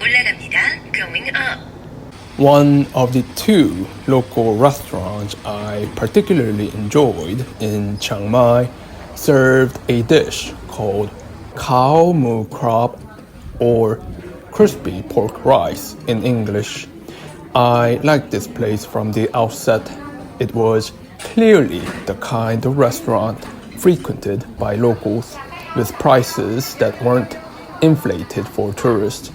올라갑니다. Going up. One of the two local restaurants I particularly enjoyed in Chiang Mai served a dish called cow moo crab or crispy pork rice in English. I liked this place from the outset. It was clearly the kind of restaurant frequented by locals with prices that weren't inflated for tourists.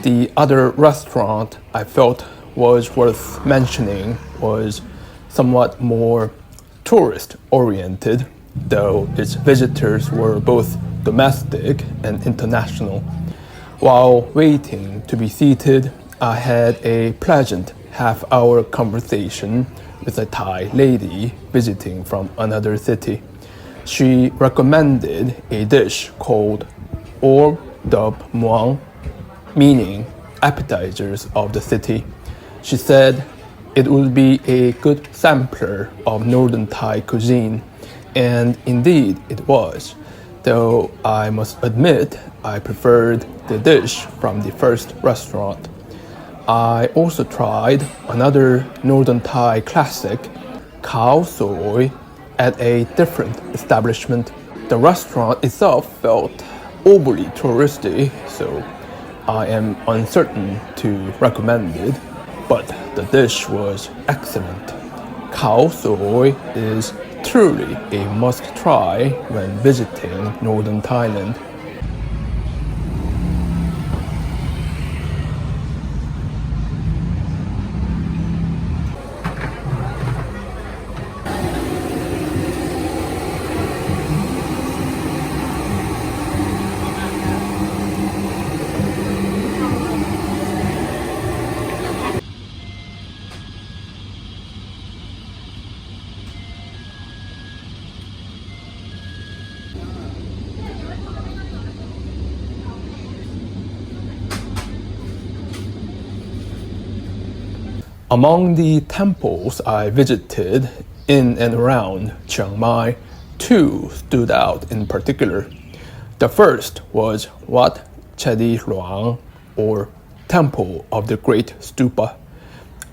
The other restaurant I felt was worth mentioning was somewhat more tourist oriented, though its visitors were both domestic and international. While waiting to be seated, I had a pleasant half-hour conversation with a Thai lady visiting from another city. She recommended a dish called Orb Dub Muang, meaning appetizers of the city. She said it would be a good sampler of northern Thai cuisine, and indeed it was, though I must admit I preferred the dish from the first restaurant. I also tried another northern Thai classic, khao soi, at a different establishment. The restaurant itself felt overly touristy, so I am uncertain to recommend it, but the dish was excellent. Khao soi is truly a must-try when visiting northern Thailand. Among the temples I visited in and around Chiang Mai, two stood out in particular. The first was Wat Chedi Luang, or Temple of the Great Stupa.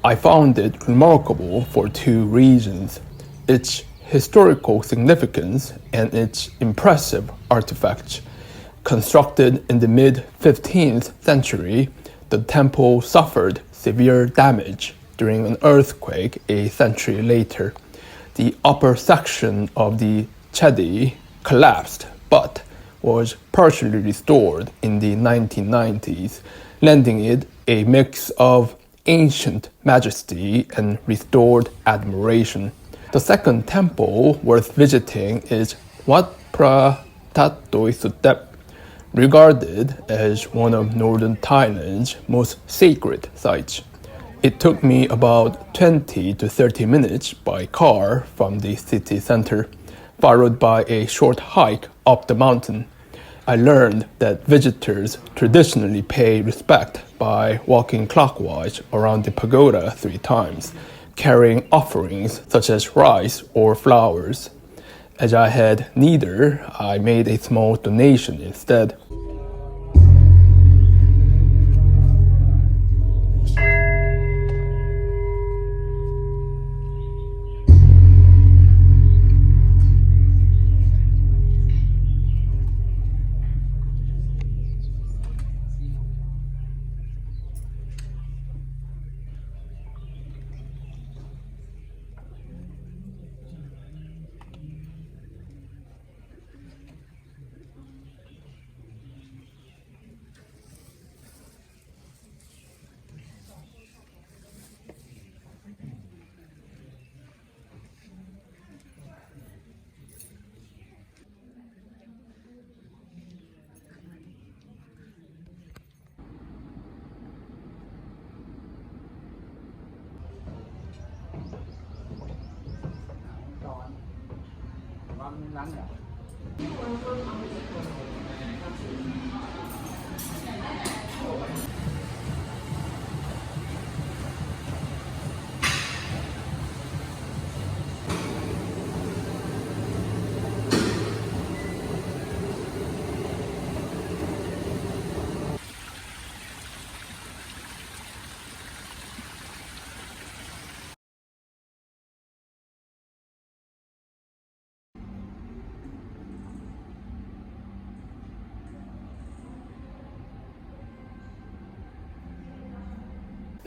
I found it remarkable for two reasons: its historical significance and its impressive artifacts. Constructed in the mid-15th century, the temple suffered severe damage during an earthquake a century later. The upper section of the chedi collapsed but was partially restored in the 1990s, lending it a mix of ancient majesty and restored admiration. The second temple worth visiting is Wat Pra Tat Doi Suttep, regarded as one of northern Thailand's most sacred sites. It took me about 20 to 30 minutes by car from the city center, followed by a short hike up the mountain. I learned that visitors traditionally pay respect by walking clockwise around the pagoda 3 times, carrying offerings such as rice or flowers. As I had neither, I made a small donation instead.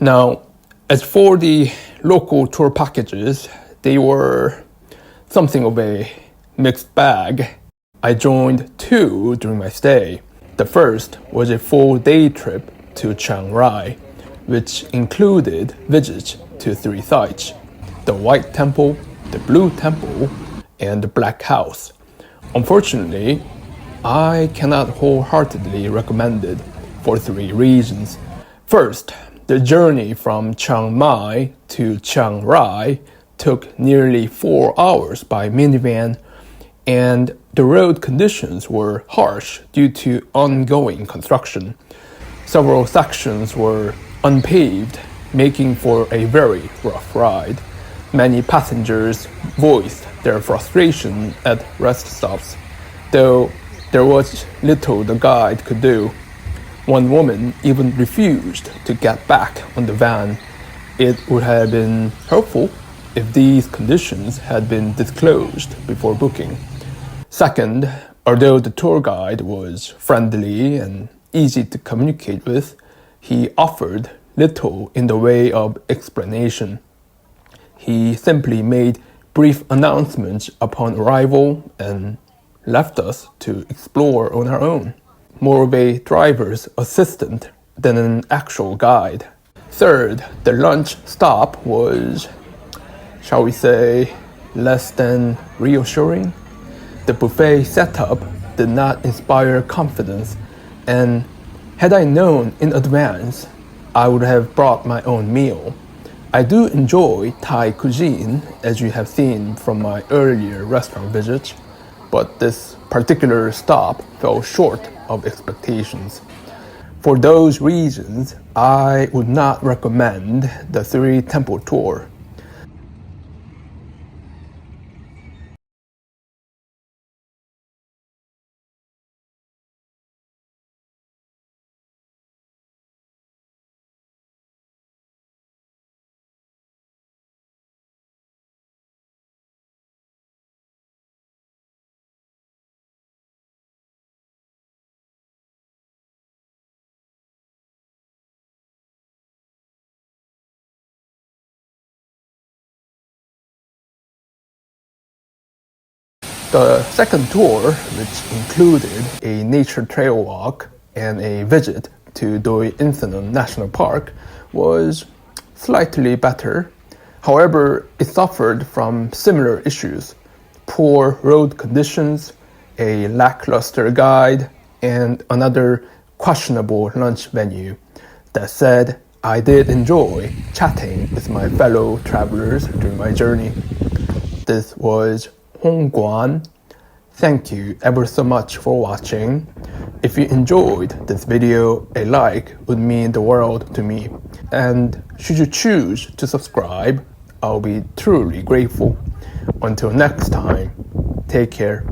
Now, as for the local tour packages, they were something of a mixed bag. I joined two during my stay. The first was a full-day trip to Chiang Rai, which included visits to three sites: the White Temple, the Blue Temple, and the Black House. Unfortunately, I cannot wholeheartedly recommend it for three reasons. First, the journey from Chiang Mai to Chiang Rai took nearly 4 hours by minivan, and the road conditions were harsh due to ongoing construction. Several sections were unpaved, making for a very rough ride. Many passengers voiced their frustration at rest stops, though there was little the guide could do. One woman even refused to get back on the van. It would have been helpful if these conditions had been disclosed before booking. Second, although the tour guide was friendly and easy to communicate with, he offered little in the way of explanation. He simply made brief announcements upon arrival and left us to explore on our own. More of a driver's assistant than an actual guide. Third, the lunch stop was, shall we say, less than reassuring. The buffet setup did not inspire confidence, and had I known in advance, I would have brought my own meal. I do enjoy Thai cuisine, as you have seen from my earlier restaurant visits, but this particular stop fell short of expectations. For those reasons, I would not recommend the three temple tour. The second tour, which included a nature trail walk and a visit to Doi Insanon National Park, was slightly better. However, it suffered from similar issues: poor road conditions, a lackluster guide, and another questionable lunch venue. That said, I did enjoy chatting with my fellow travelers during my journey. This was Hong Guan. Thank you ever so much for watching. If you enjoyed this video, a like would mean the world to me. And should you choose to subscribe, I'll be truly grateful. Until next time, take care.